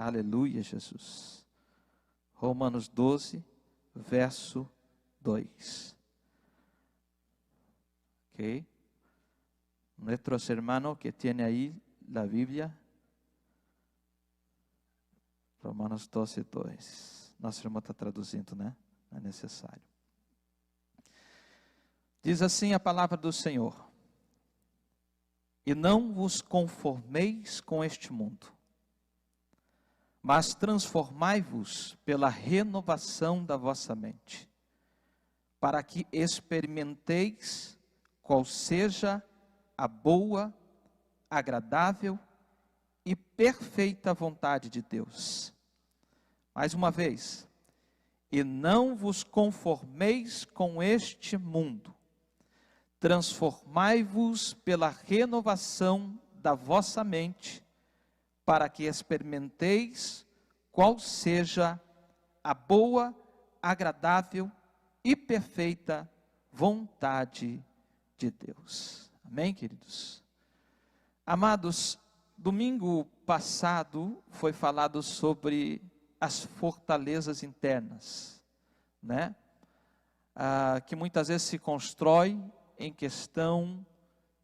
Aleluia, Jesus. Romanos 12, verso 2. Ok. Nuestros hermanos que tiene ahí la Biblia. Romanos 12, 2. Nosso irmão está traduzindo, né? Não é necessário. Diz assim a palavra do Senhor: e não vos conformeis com este mundo, mas transformai-vos pela renovação da vossa mente, para que experimenteis qual seja a boa, agradável e perfeita vontade de Deus. Mais uma vez, e não vos conformeis com este mundo, transformai-vos pela renovação da vossa mente, para que experimenteis qual seja a boa, agradável e perfeita vontade de Deus. Amém, queridos? Amados, domingo passado foi falado sobre as fortalezas internas, né? Que muitas vezes se constrói em questão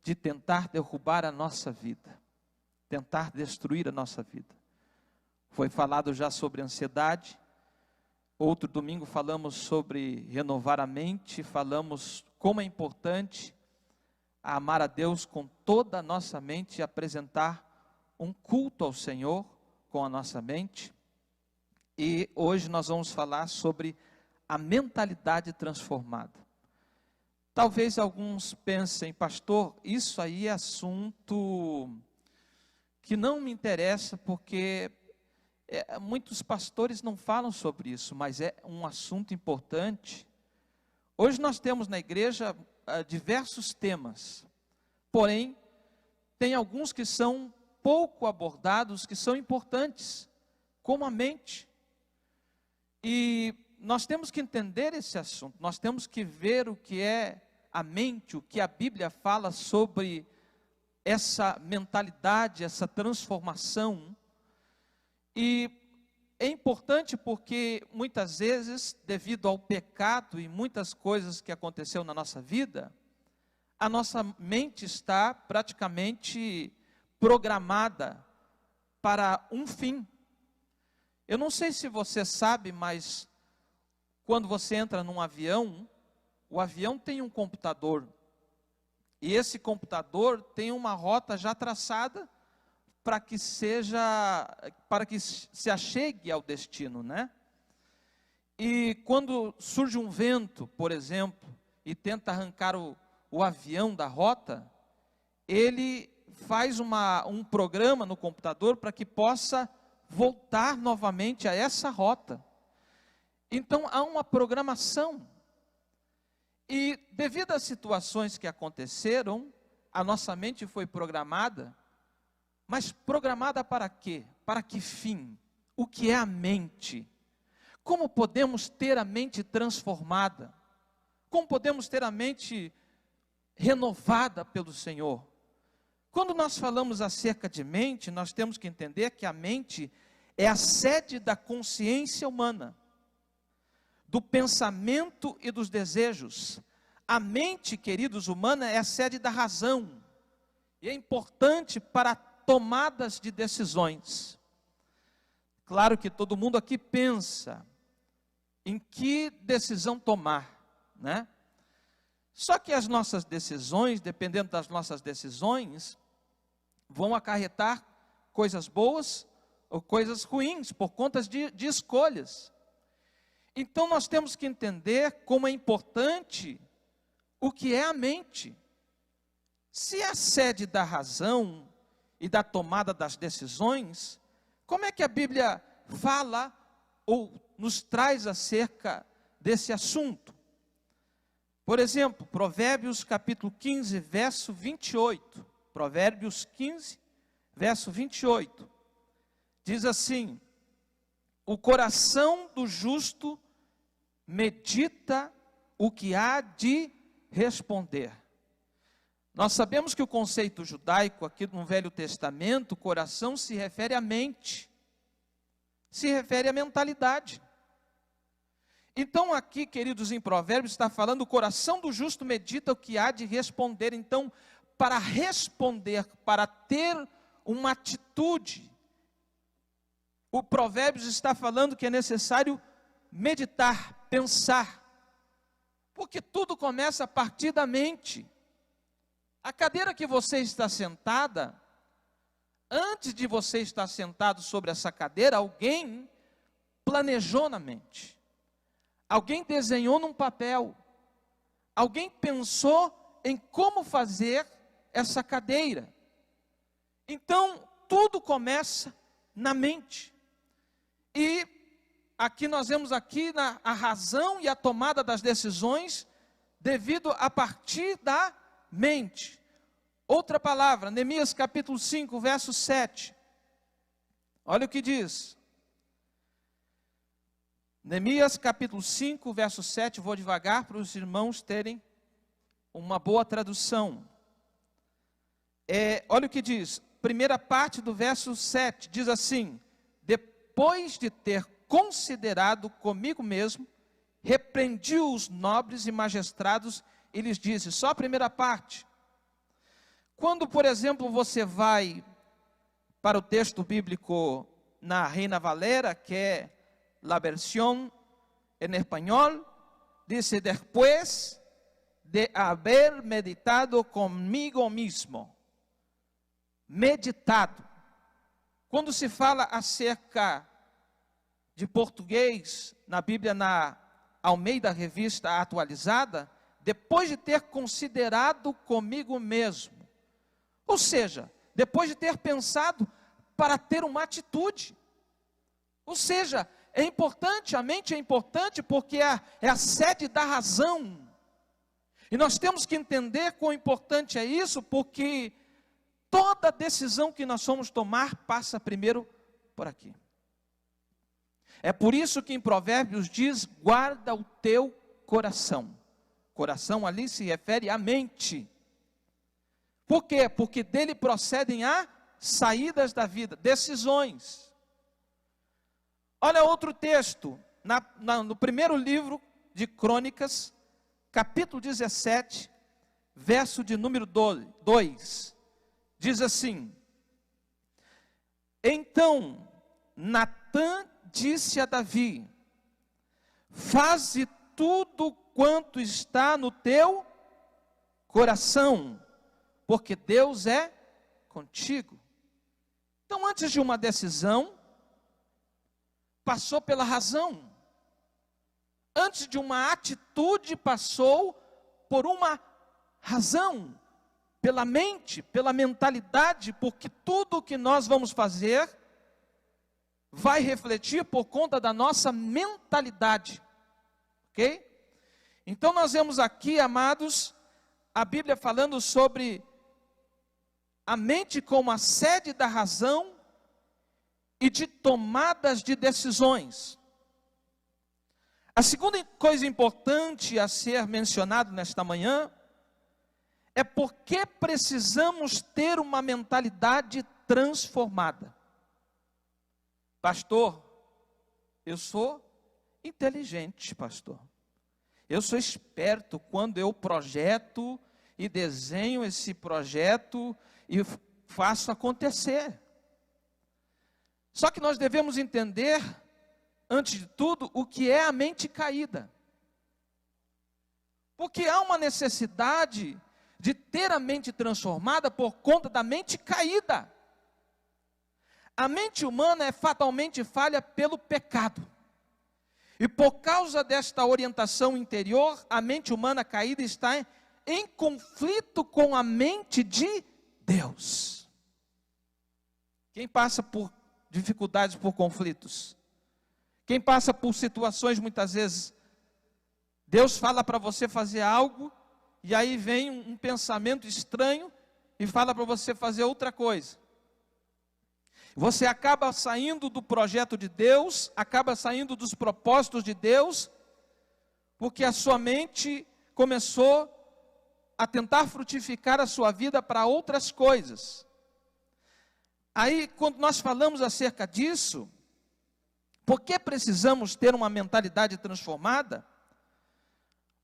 de tentar derrubar a nossa vida, tentar destruir a nossa vida. Foi falado já sobre ansiedade. Outro domingo falamos sobre renovar a mente, falamos como é importante amar a Deus com toda a nossa mente e apresentar um culto ao Senhor com a nossa mente. E hoje nós vamos falar sobre a mentalidade transformada. Talvez alguns pensem, pastor, isso aí é assunto que não me interessa, porque muitos pastores não falam sobre isso, mas é um assunto importante. Hoje nós temos na igreja diversos temas, porém, tem alguns que são pouco abordados, que são importantes, como a mente. E nós temos que entender esse assunto, nós temos que ver o que é a mente, o que a Bíblia fala sobre essa mentalidade, essa transformação. E é importante porque muitas vezes, devido ao pecado e muitas coisas que aconteceu na nossa vida, a nossa mente está praticamente programada para um fim. Eu não sei se você sabe, mas quando você entra num avião, o avião tem um computador. E esse computador tem uma rota já traçada para que se achegue ao destino, né? E quando surge um vento, por exemplo, e tenta arrancar o avião da rota, ele faz um programa no computador para que possa voltar novamente a essa rota. Então há uma programação. E devido às situações que aconteceram, a nossa mente foi programada, mas programada para quê? Para que fim? O que é a mente? Como podemos ter a mente transformada? Como podemos ter a mente renovada pelo Senhor? Quando nós falamos acerca de mente, nós temos que entender que a mente é a sede da consciência humana, do pensamento e dos desejos. A mente, queridos, humana é a sede da razão, e é importante para tomadas de decisões. Claro que todo mundo aqui pensa em que decisão tomar, né? Só que as nossas decisões, dependendo das nossas decisões, vão acarretar coisas boas ou coisas ruins, por conta de escolhas. Então nós temos que entender como é importante o que é a mente. Se é a sede da razão e da tomada das decisões, como é que a Bíblia fala ou nos traz acerca desse assunto? Por exemplo, Provérbios capítulo 15, verso 28. Provérbios 15, verso 28. Diz assim: o coração do justo medita o que há de responder. Nós sabemos que o conceito judaico, aqui no Velho Testamento, o coração se refere à mente. se refere à mentalidade. Então aqui, queridos, em Provérbios está falando: o coração do justo medita o que há de responder. Então, para responder, para ter uma atitude, o Provérbios está falando que é necessário meditar, pensar, porque tudo começa a partir da mente. A cadeira que você está sentada, antes de você estar sentado sobre essa cadeira, alguém planejou na mente, alguém desenhou num papel, alguém pensou em como fazer essa cadeira. Então, tudo começa na mente. E aqui nós vemos aqui a razão e a tomada das decisões devido a partir da mente. Outra palavra, Neemias capítulo 5, verso 7. Olha o que diz. Neemias capítulo 5, verso 7, vou devagar para os irmãos terem uma boa tradução. Olha o que diz, primeira parte do verso 7, diz assim: depois de ter considerado comigo mesmo, repreendi os nobres e magistrados e lhes disse, só a primeira parte. Quando, por exemplo, você vai para o texto bíblico na Reina Valera, que é la versión en español, dice, después de haber meditado comigo mismo. Meditado. Quando se fala acerca de português, na Bíblia, na Almeida Revista Atualizada, depois de ter considerado comigo mesmo. Ou seja, depois de ter pensado para ter uma atitude. Ou seja, é importante, a mente é importante porque é a sede da razão. E nós temos que entender quão importante é isso, porque toda decisão que nós vamos tomar passa primeiro por aqui. É por isso que em Provérbios diz, guarda o teu coração. Coração ali se refere à mente. Por quê? Porque dele procedem as saídas da vida, decisões. Olha outro texto, no primeiro livro de Crônicas, capítulo 17, verso de número 2, diz assim, então Natã disse a Davi, faze tudo quanto está no teu coração, porque Deus é contigo. Então, antes de uma decisão, passou pela razão. Antes de uma atitude, passou por uma razão, pela mente, pela mentalidade, porque tudo o que nós vamos fazer vai refletir por conta da nossa mentalidade. Ok? Então nós vemos aqui, amados, a Bíblia falando sobre a mente como a sede da razão e de tomadas de decisões. A segunda coisa importante a ser mencionado nesta manhã é porque precisamos ter uma mentalidade transformada. Pastor, eu sou inteligente, pastor. Eu sou esperto quando eu projeto e desenho esse projeto e faço acontecer. Só que nós devemos entender, antes de tudo, o que é a mente caída. Porque há uma necessidade de ter a mente transformada por conta da mente caída. A mente humana é fatalmente falha pelo pecado. E por causa desta orientação interior, a mente humana caída está em conflito com a mente de Deus. Quem passa por dificuldades, por conflitos? Quem passa por situações, muitas vezes, Deus fala para você fazer algo, e aí vem um pensamento estranho, e fala para você fazer outra coisa. Você acaba saindo do projeto de Deus, acaba saindo dos propósitos de Deus, porque a sua mente começou a tentar frutificar a sua vida para outras coisas. Aí, quando nós falamos acerca disso, Por que precisamos ter uma mentalidade transformada?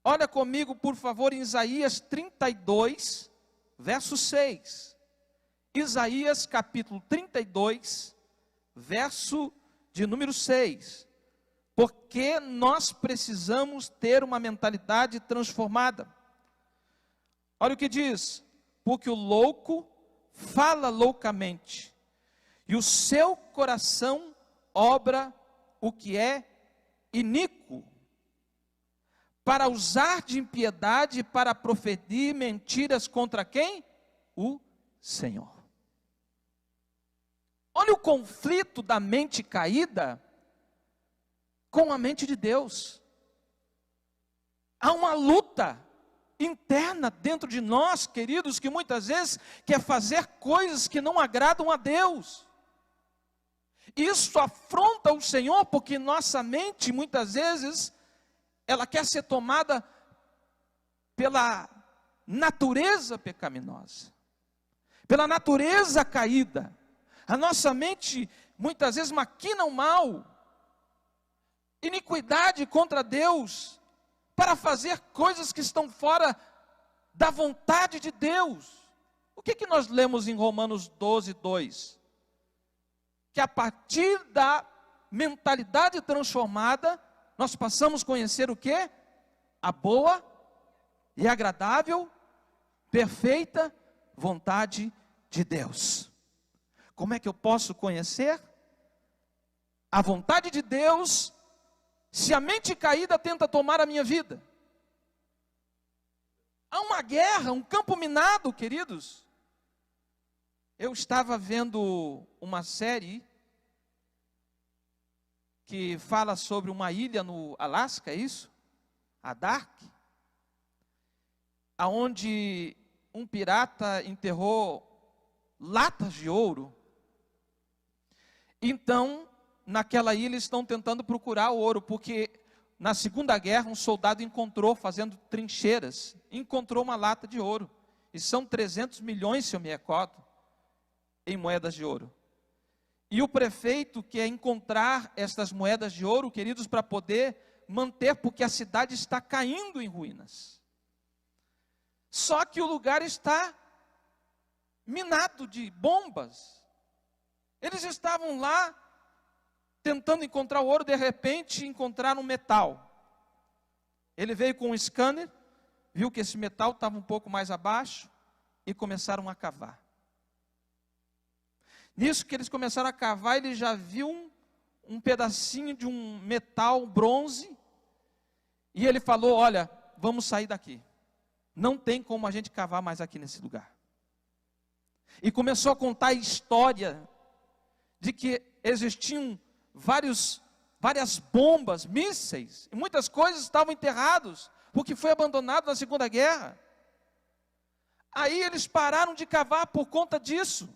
Olha comigo, por favor, em Isaías 32, verso 6. Isaías capítulo 32, verso de número 6. Porque nós precisamos ter uma mentalidade transformada. Olha o que diz: porque o louco fala loucamente, e o seu coração obra o que é iníquo, para usar de impiedade, para proferir mentiras contra quem? O Senhor. Olha o conflito da mente caída com a mente de Deus. Há uma luta interna dentro de nós, queridos, que muitas vezes quer fazer coisas que não agradam a Deus. Isso afronta o Senhor, porque nossa mente, muitas vezes, ela quer ser tomada pela natureza pecaminosa, pela natureza caída. A nossa mente, muitas vezes, maquina o mal, iniquidade contra Deus, para fazer coisas que estão fora da vontade de Deus. O que nós lemos em Romanos 12, 2? Que a partir da mentalidade transformada, nós passamos a conhecer o quê? A boa e agradável, perfeita vontade de Deus. Como é que eu posso conhecer a vontade de Deus, se a mente caída tenta tomar a minha vida? Há uma guerra, um campo minado, queridos. Eu estava vendo uma série que fala sobre uma ilha no Alasca, é isso? A Dark, aonde um pirata enterrou latas de ouro. Então, naquela ilha estão tentando procurar o ouro, porque na Segunda Guerra um soldado encontrou, fazendo trincheiras, encontrou uma lata de ouro. E são 300 milhões, se eu me recordo, em moedas de ouro. E o prefeito quer encontrar estas moedas de ouro, queridos, para poder manter, porque a cidade está caindo em ruínas. Só que o lugar está minado de bombas. Eles estavam lá tentando encontrar o ouro, de repente encontraram metal. Ele veio com um scanner, viu que esse metal estava um pouco mais abaixo e começaram a cavar. Nisso que eles começaram a cavar, ele já viu um pedacinho de um metal, bronze, e ele falou: olha, vamos sair daqui. Não tem como a gente cavar mais aqui nesse lugar. E começou a contar a história de que existiam várias bombas, mísseis, e muitas coisas estavam enterradas, porque foi abandonado na Segunda Guerra. Aí eles pararam de cavar por conta disso.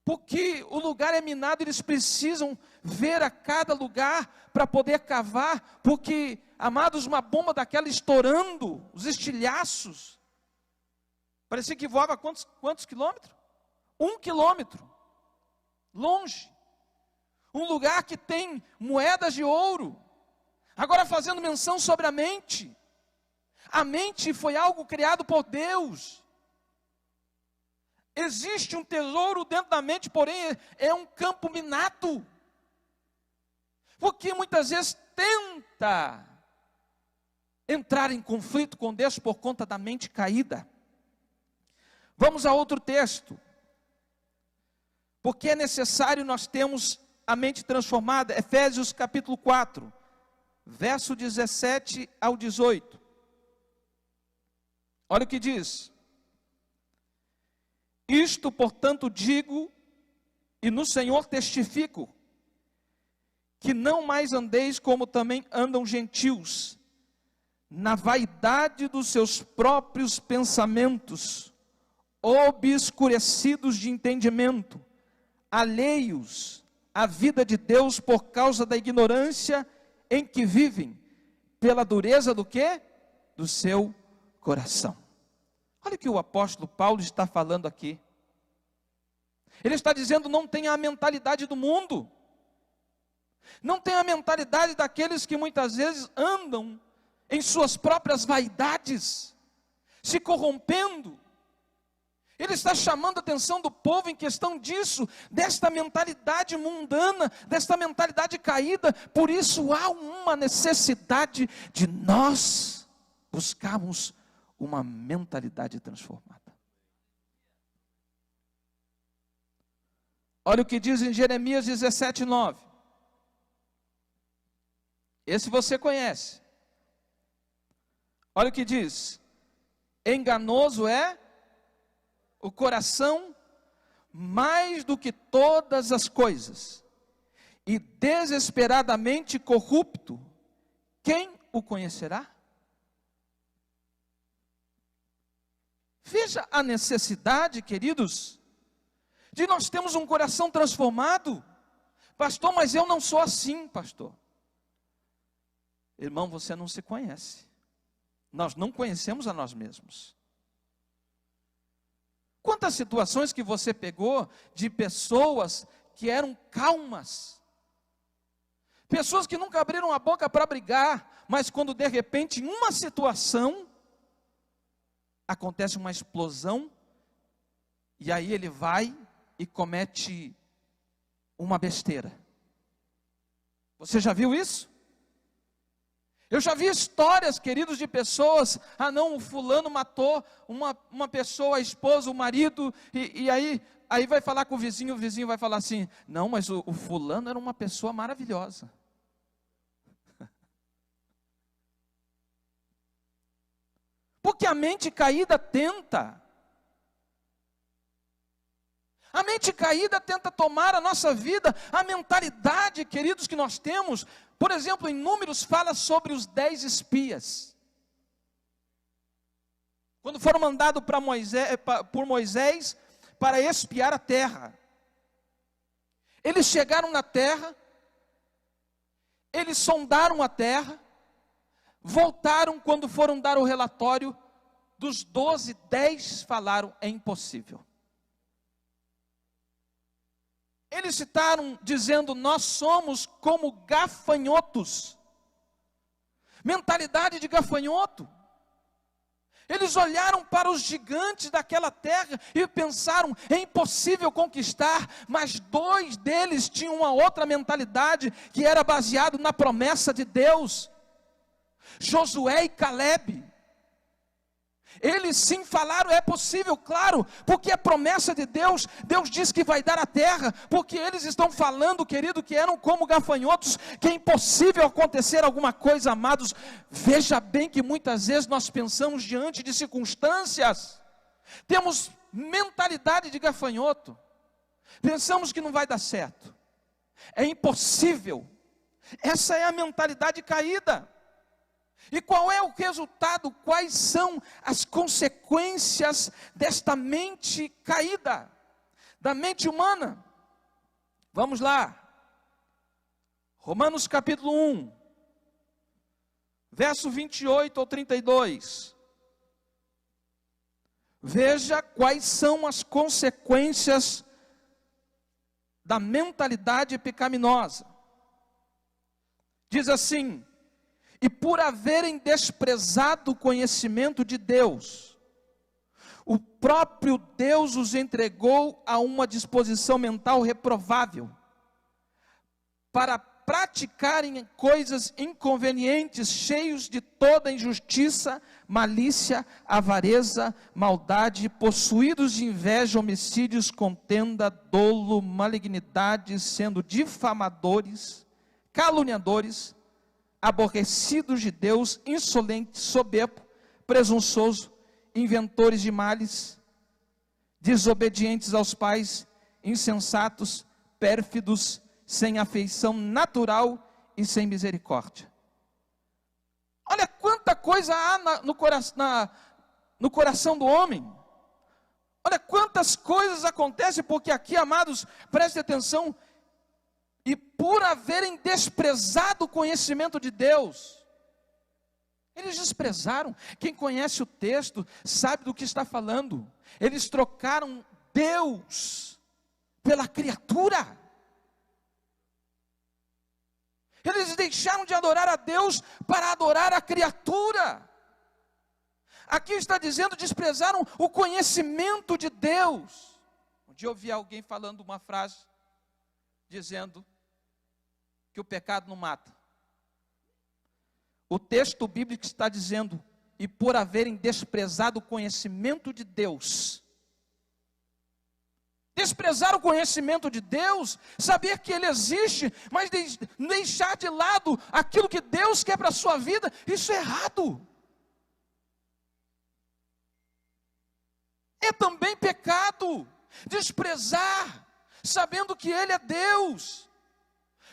Porque o lugar é minado, eles precisam ver a cada lugar para poder cavar, porque, amados, uma bomba daquela estourando, os estilhaços, parecia que voava quantos quilômetros? 1 quilômetro, longe, um lugar que tem moedas de ouro. Agora fazendo menção sobre a mente foi algo criado por Deus. Existe um tesouro dentro da mente, porém é um campo minado, porque muitas vezes tenta entrar em conflito com Deus por conta da mente caída. Vamos a outro texto, porque é necessário nós termos a mente transformada. Efésios capítulo 4, verso 17 ao 18. Olha o que diz: isto, portanto, digo, e no Senhor testifico, que não mais andeis como também andam gentios, na vaidade dos seus próprios pensamentos, obscurecidos de entendimento, alheios à vida de Deus por causa da ignorância em que vivem, pela dureza do quê? Do seu coração. Olha o que o apóstolo Paulo está falando aqui. Ele está dizendo: não tenha a mentalidade do mundo. Não tem a mentalidade daqueles que muitas vezes andam em suas próprias vaidades, se corrompendo. Ele está chamando a atenção do povo em questão disso, desta mentalidade mundana, desta mentalidade caída. Por isso há uma necessidade de nós buscarmos uma mentalidade transformada. Olha o que diz em Jeremias 17:9. Esse você conhece. Olha o que diz: enganoso é o coração mais do que todas as coisas, e desesperadamente corrupto, quem o conhecerá? Veja a necessidade, queridos, de nós termos um coração transformado. Pastor, mas eu não sou assim, pastor. Irmão, você não se conhece. Nós não conhecemos a nós mesmos. Quantas situações que você pegou de pessoas que eram calmas, pessoas que nunca abriram a boca para brigar, mas quando de repente em uma situação acontece uma explosão, e aí ele vai e comete uma besteira. Você já viu isso? Eu já vi histórias, queridos, de pessoas, não, o fulano matou uma pessoa, a esposa, o marido, e aí vai falar com o vizinho vai falar assim, não, mas o fulano era uma pessoa maravilhosa. Porque a mente caída tenta. A mente caída tenta tomar a nossa vida, a mentalidade, queridos, que nós temos. Por exemplo, em Números fala sobre os 10 espias. Quando foram mandados por Moisés para espiar a terra. Eles chegaram na terra, eles sondaram a terra, voltaram, quando foram dar o relatório, dos 12, 10 falaram, é impossível. Eles citaram dizendo, nós somos como gafanhotos. Mentalidade de gafanhoto. Eles olharam para os gigantes daquela terra e pensaram, é impossível conquistar, mas 2 deles tinham uma outra mentalidade, que era baseado na promessa de Deus. Josué e Calebe. Eles sim falaram, é possível, claro, porque a promessa de Deus, Deus diz que vai dar a terra, porque eles estão falando, querido, que eram como gafanhotos, que é impossível acontecer alguma coisa, amados. Veja bem que muitas vezes nós pensamos diante de circunstâncias, temos mentalidade de gafanhoto, pensamos que não vai dar certo, é impossível, essa é a mentalidade caída. E qual é o resultado? Quais são as consequências desta mente caída, da mente humana? Vamos lá. Romanos capítulo 1, verso 28 ao 32. Veja quais são as consequências da mentalidade pecaminosa. Diz assim: e por haverem desprezado o conhecimento de Deus, o próprio Deus os entregou a uma disposição mental reprovável, para praticarem coisas inconvenientes, cheios de toda injustiça, malícia, avareza, maldade, possuídos de inveja, homicídios, contenda, dolo, malignidade, sendo difamadores, caluniadores, aborrecidos de Deus, insolentes, soberbo, presunçoso, inventores de males, desobedientes aos pais, insensatos, pérfidos, sem afeição natural e sem misericórdia. Olha quanta coisa há no coração do homem. Olha quantas coisas acontecem, porque aqui, amados, preste atenção, e por haverem desprezado o conhecimento de Deus, eles desprezaram. Quem conhece o texto sabe do que está falando. Eles trocaram Deus pela criatura. Eles deixaram de adorar a Deus para adorar a criatura. Aqui está dizendo, desprezaram o conhecimento de Deus. Um dia eu ouvi alguém falando uma frase, dizendo que o pecado não mata. O texto bíblico está dizendo, e por haverem desprezado o conhecimento de Deus. Desprezar o conhecimento de Deus, saber que Ele existe, mas deixar de lado aquilo que Deus quer para a sua vida, isso é errado. É também pecado desprezar, sabendo que Ele é Deus.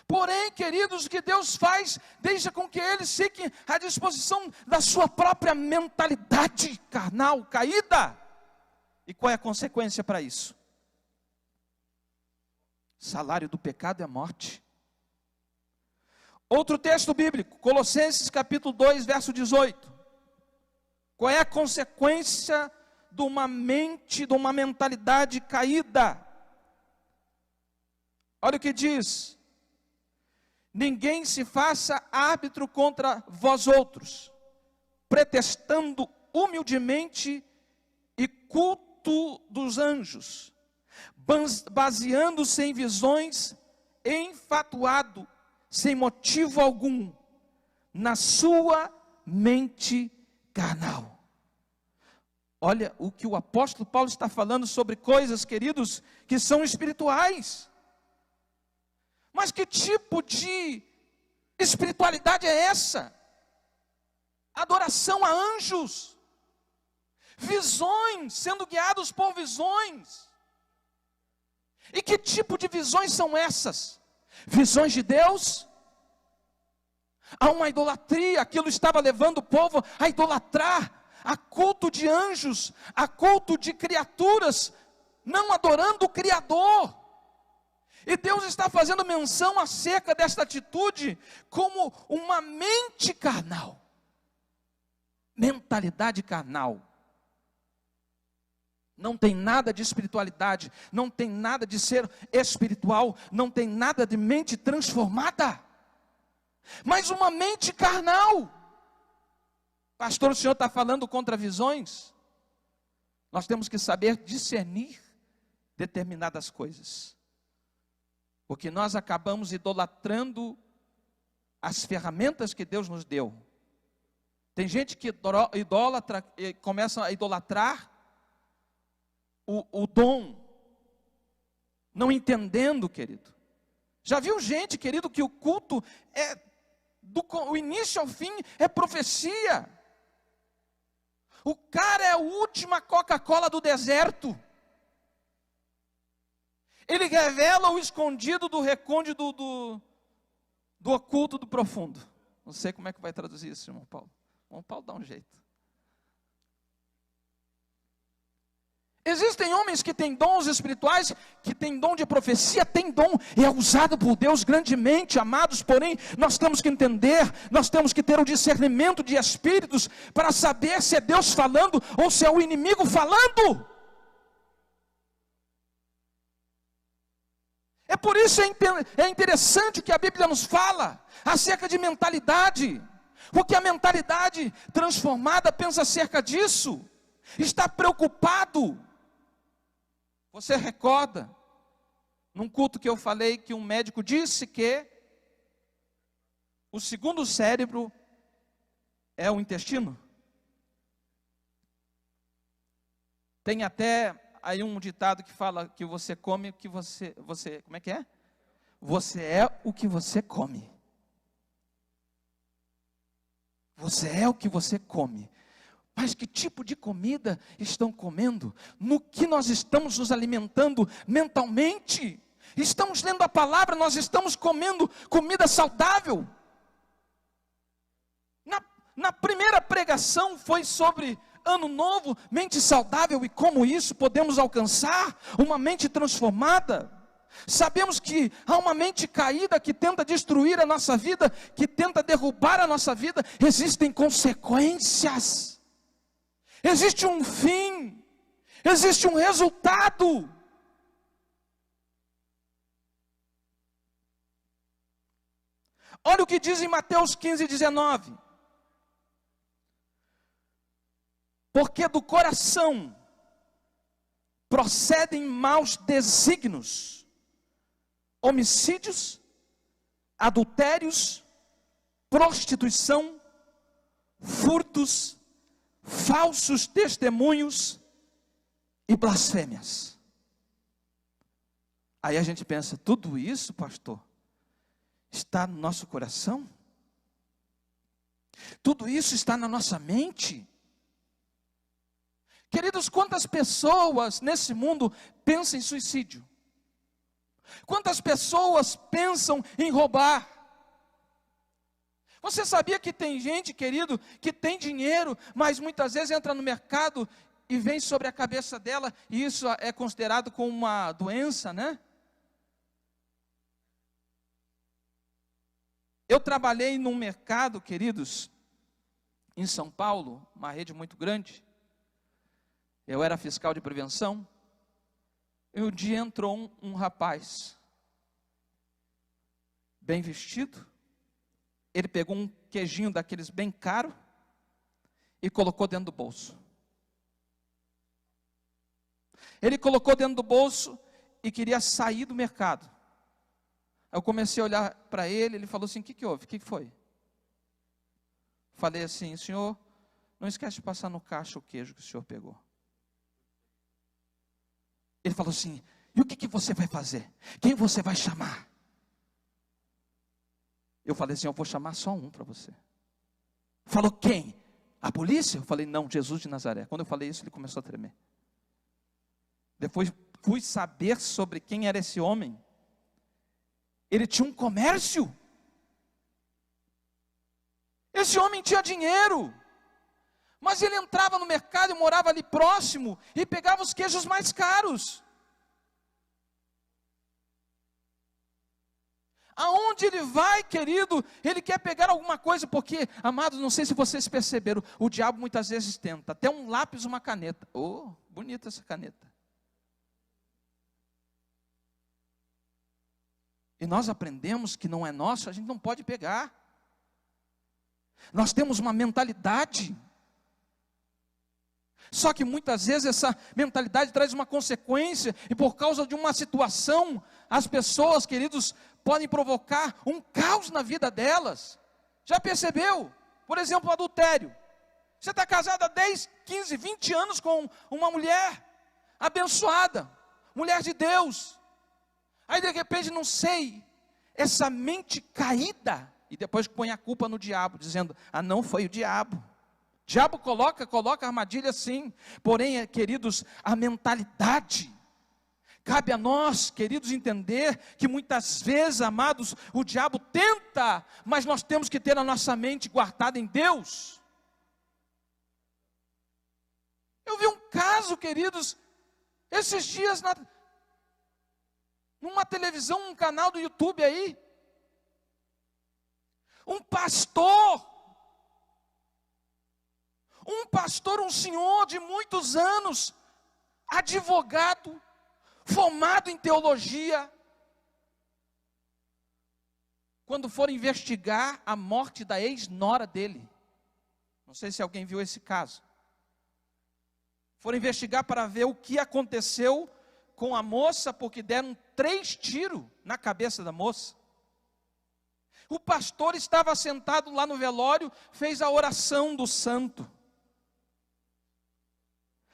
Porém, queridos, o que Deus faz, deixa com que eles fiquem à disposição da sua própria mentalidade carnal, caída. E qual é a consequência para isso? O salário do pecado é a morte. Outro texto bíblico, Colossenses capítulo 2, verso 18. Qual é a consequência de uma mente, de uma mentalidade caída? Olha o que diz: ninguém se faça árbitro contra vós outros, pretextando humildemente e culto dos anjos, baseando-se em visões, enfatuado, sem motivo algum, na sua mente carnal. Olha o que o apóstolo Paulo está falando sobre coisas, queridos, que são espirituais. Mas que tipo de espiritualidade é essa? Adoração a anjos, visões, sendo guiados por visões. E que tipo de visões são essas? Visões de Deus? Há uma idolatria, aquilo estava levando o povo a idolatrar, a culto de anjos, a culto de criaturas, não adorando o Criador. E Deus está fazendo menção acerca desta atitude como uma mente carnal, mentalidade carnal. Não tem nada de espiritualidade, não tem nada de ser espiritual, não tem nada de mente transformada, mas uma mente carnal. Pastor, o senhor está falando contra visões? Nós temos que saber discernir determinadas coisas, porque nós acabamos idolatrando as ferramentas que Deus nos deu. Tem gente que idolatra, começa a idolatrar o dom, não entendendo, querido. Já viu gente, querido, que o culto é do início ao fim é profecia. O cara é a última Coca-Cola do deserto. Ele revela o escondido do recôndito do oculto do profundo. Não sei como é que vai traduzir isso, irmão Paulo. Irmão Paulo dá um jeito. Existem homens que têm dons espirituais, que têm dom de profecia, tem dom, e é usado por Deus grandemente, amados, porém, nós temos que entender, nós temos que ter o discernimento de espíritos, para saber se é Deus falando, ou se é o inimigo falando. É por isso é interessante que a Bíblia nos fala, acerca de mentalidade, porque a mentalidade transformada pensa acerca disso, está preocupado. Você recorda, num culto que eu falei, que um médico disse que o segundo cérebro é o intestino? Tem até aí um ditado que fala que você come o que você, como é que é? Você é o que você come. Você é o que você come. Mas que tipo de comida estão comendo? No que nós estamos nos alimentando mentalmente? Estamos lendo a palavra, nós estamos comendo comida saudável. Na primeira pregação foi sobre Ano Novo, mente saudável e como isso podemos alcançar uma mente transformada. Sabemos que há uma mente caída que tenta destruir a nossa vida, que tenta derrubar a nossa vida. Existem consequências. Existe um fim, existe um resultado. Olha o que diz em Mateus 15:19. Porque do coração procedem maus desígnios, homicídios, adultérios, prostituição, furtos, falsos testemunhos e blasfêmias. Aí a gente pensa, tudo isso, pastor, está no nosso coração? Tudo isso está na nossa mente? Queridos, quantas pessoas nesse mundo pensam em suicídio? Quantas pessoas pensam em roubar? Você sabia que tem gente, querido, que tem dinheiro, mas muitas vezes entra no mercado e vem sobre a cabeça dela, e isso é considerado como uma doença, né? Eu trabalhei num mercado, queridos, em São Paulo, uma rede muito grande. Eu era fiscal de prevenção. E um dia entrou um rapaz, bem vestido. Ele pegou um queijinho daqueles bem caro e colocou dentro do bolso. Ele colocou dentro do bolso e queria sair do mercado. Eu comecei a olhar para ele, ele falou assim, o que houve? O que foi? Falei assim, senhor, não esquece de passar no caixa o queijo que o senhor pegou. Ele falou assim, e o que você vai fazer? Quem você vai chamar? Eu falei assim, eu vou chamar só um para você. Falou, quem? A polícia? Eu falei, não, Jesus de Nazaré. Quando eu falei isso, ele começou a tremer. Depois fui saber sobre quem era esse homem. Ele tinha um comércio. Esse homem tinha dinheiro. Mas ele entrava no mercado e morava ali próximo e pegava os queijos mais caros. Aonde ele vai, querido, ele quer pegar alguma coisa, porque, amados, não sei se vocês perceberam, o diabo muitas vezes tenta, até um lápis, uma caneta. Oh, bonita essa caneta. E nós aprendemos que não é nosso, a gente não pode pegar. Nós temos uma mentalidade. Só que muitas vezes essa mentalidade traz uma consequência, e por causa de uma situação, as pessoas, queridos, podem provocar um caos na vida delas. Já percebeu? Por exemplo, o adultério. Você está casado há 10, 15, 20 anos com uma mulher abençoada, mulher de Deus. Aí de repente, não sei, essa mente caída, e depois põe a culpa no diabo, dizendo, não foi o diabo. O diabo coloca armadilha sim, porém, queridos, a mentalidade, cabe a nós, queridos, entender que muitas vezes, amados, o diabo tenta, mas nós temos que ter a nossa mente guardada em Deus. Eu vi um caso, queridos, esses dias, numa televisão, um canal do YouTube aí, um pastor, um senhor de muitos anos, advogado, formado em teologia, quando for investigar a morte da ex-nora dele, não sei se alguém viu esse caso, foram investigar para ver o que aconteceu com a moça, porque deram 3 tiros na cabeça da moça. O pastor estava sentado lá no velório, fez a oração do santo.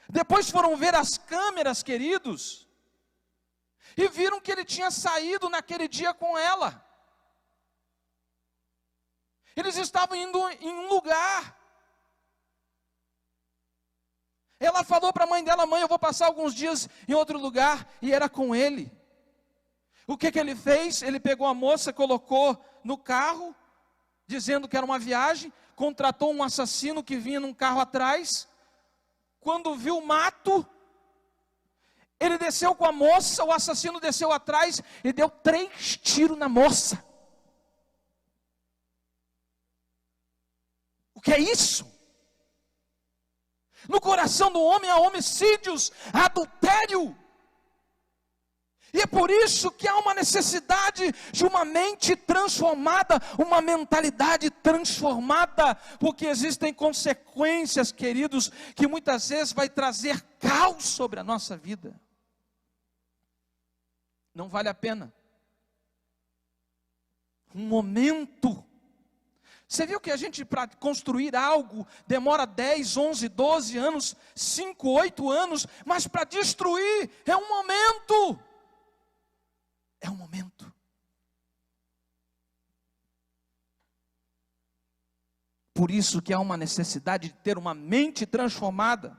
Depois foram ver as câmeras, queridos, e viram que ele tinha saído naquele dia com ela. Eles estavam indo em um lugar. Ela falou para a mãe dela, mãe, eu vou passar alguns dias em outro lugar, e era com ele. O que ele fez? Ele pegou a moça, colocou no carro, dizendo que era uma viagem, contratou um assassino que vinha num carro atrás. Quando viu o mato, ele desceu com a moça, o assassino desceu atrás e deu 3 tiros na moça. O que é isso? No coração do homem há homicídios, há adultério. E é por isso que há uma necessidade de uma mente transformada, uma mentalidade transformada, porque existem consequências, queridos, que muitas vezes vai trazer caos sobre a nossa vida. Não vale a pena. Um momento. Você viu que a gente, para construir algo, demora 10, 11, 12 anos, 5, 8 anos, mas para destruir é um momento. É um momento. Por isso que há uma necessidade de ter uma mente transformada.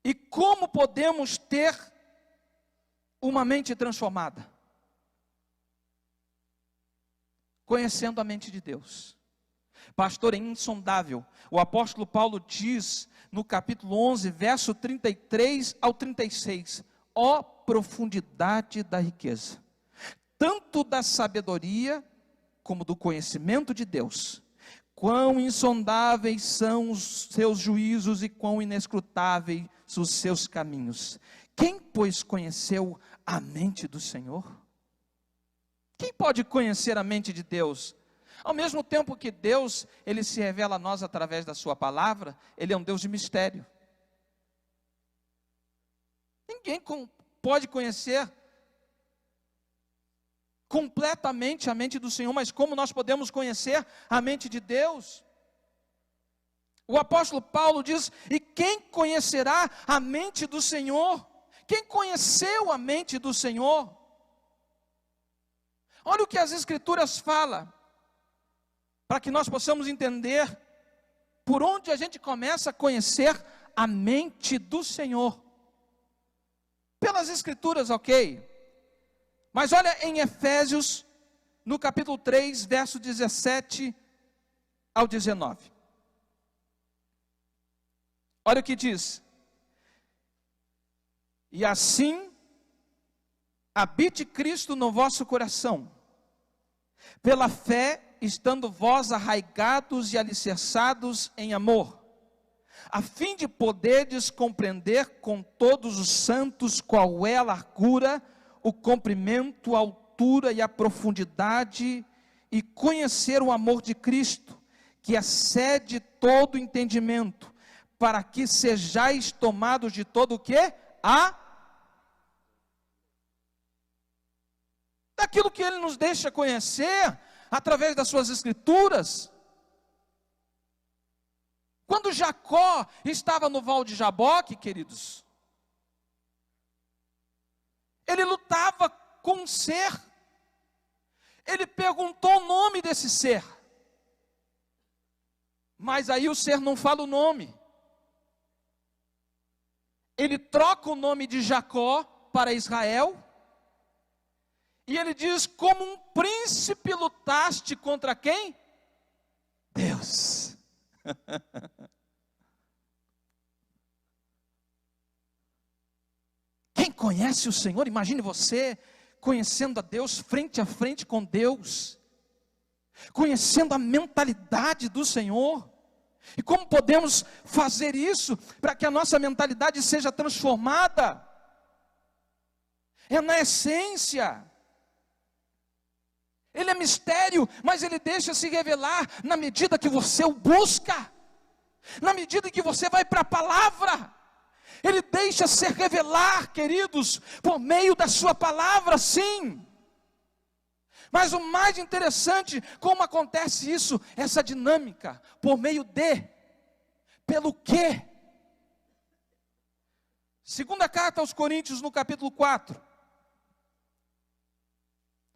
E como podemos ter uma mente transformada? Conhecendo a mente de Deus. Pastor, é insondável. O apóstolo Paulo diz no capítulo 11, verso 33 ao 36, ó profundidade da riqueza, tanto da sabedoria como do conhecimento de Deus. Quão insondáveis são os seus juízos e quão inescrutáveis os seus caminhos. Quem, pois, conheceu a mente do Senhor? Quem pode conhecer a mente de Deus? Ao mesmo tempo que Deus, Ele se revela a nós através da sua palavra, Ele é um Deus de mistério. Ninguém pode conhecer completamente a mente do Senhor, mas como nós podemos conhecer a mente de Deus? O apóstolo Paulo diz, e quem conhecerá a mente do Senhor? Quem conheceu a mente do Senhor? Olha o que as Escrituras falam, para que nós possamos entender por onde a gente começa a conhecer a mente do Senhor. Pelas Escrituras, ok. Mas olha em Efésios, no capítulo 3, verso 17 ao 19. Olha o que diz. E assim, habite Cristo no vosso coração, pela fé, estando vós arraigados e alicerçados em amor, a fim de poderdes compreender com todos os santos qual é a largura, o comprimento, a altura e a profundidade, e conhecer o amor de Cristo, que excede todo entendimento, para que sejais tomados de todo o quê? Daquilo que Ele nos deixa conhecer, através das suas Escrituras. Quando Jacó estava no val de Jaboque, queridos, ele lutava com um ser. Ele perguntou o nome desse ser, mas aí o ser não fala o nome. Ele troca o nome de Jacó para Israel, e ele diz, como um príncipe lutaste contra quem? Deus. Quem conhece o Senhor, imagine você conhecendo a Deus frente a frente com Deus, conhecendo a mentalidade do Senhor. E como podemos fazer isso para que a nossa mentalidade seja transformada? É na essência. Ele é mistério, mas Ele deixa se revelar na medida que você o busca, na medida que você vai para a palavra. Ele deixa se revelar, queridos, por meio da sua palavra, sim. Mas o mais interessante, como acontece isso, essa dinâmica, por meio de, pelo quê? Segunda carta aos Coríntios, no capítulo 4.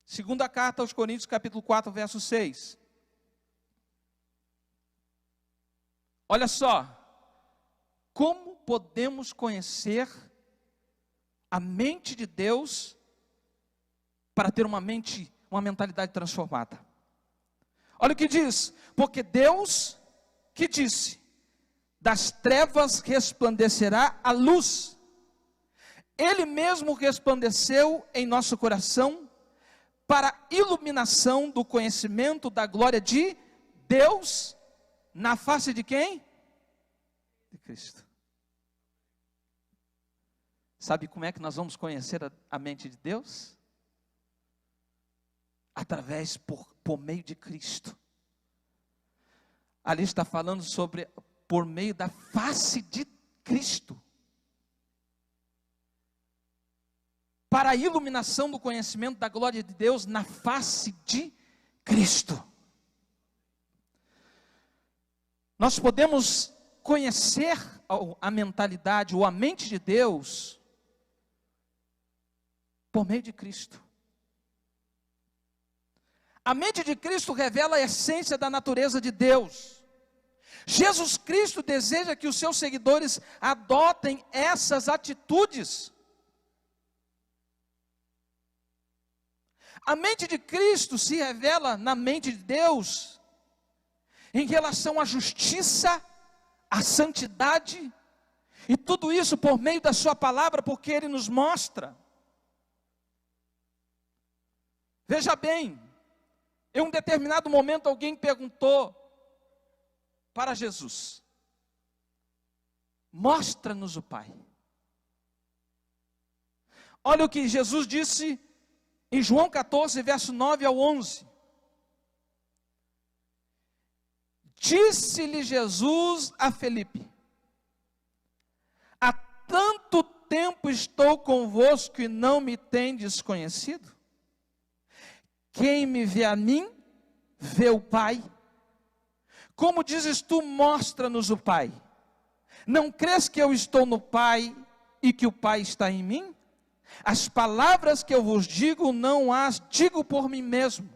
Segunda carta aos Coríntios, capítulo 4, verso 6. Olha só, como podemos conhecer a mente de Deus para ter uma mentalidade transformada? Olha o que diz, porque Deus que disse, das trevas resplandecerá a luz. Ele mesmo resplandeceu em nosso coração, para a iluminação do conhecimento da glória de Deus, na face de quem? De Cristo. Sabe como é que nós vamos conhecer a mente de Deus? Por meio de Cristo. Ali está falando sobre por meio da face de Cristo. Para a iluminação do conhecimento da glória de Deus na face de Cristo. Nós podemos conhecer a mentalidade ou a mente de Deus por meio de Cristo. A mente de Cristo revela a essência da natureza de Deus. Jesus Cristo deseja que os seus seguidores adotem essas atitudes. A mente de Cristo se revela na mente de Deus em relação à justiça, à santidade, e tudo isso por meio da sua palavra, porque Ele nos mostra. Veja bem, em um determinado momento alguém perguntou para Jesus: mostra-nos o Pai. Olha o que Jesus disse em João 14, verso 9 ao 11. Disse-lhe Jesus a Felipe: há tanto tempo estou convosco e não me tendes conhecido? Quem me vê a mim, vê o Pai. Como dizes tu, mostra-nos o Pai. Não crês que eu estou no Pai e que o Pai está em mim? As palavras que eu vos digo, não as digo por mim mesmo,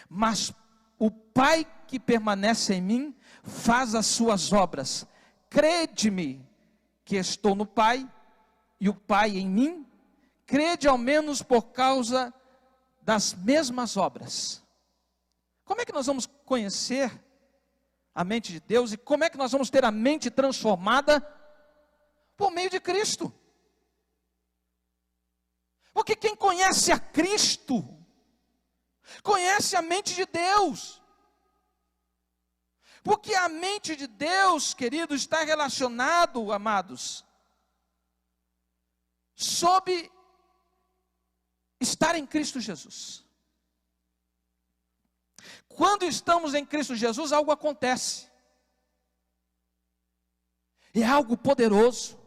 mas o Pai que permanece em mim, faz as suas obras. Crede-me que estou no Pai, e o Pai em mim. Crede ao menos por causa das mesmas obras. Como é que nós vamos conhecer a mente de Deus, e como é que nós vamos ter a mente transformada? Por meio de Cristo. Porque quem conhece a Cristo, conhece a mente de Deus. Porque a mente de Deus, querido, está relacionado, amados, sob estar em Cristo Jesus. Quando estamos em Cristo Jesus, algo acontece. É algo poderoso.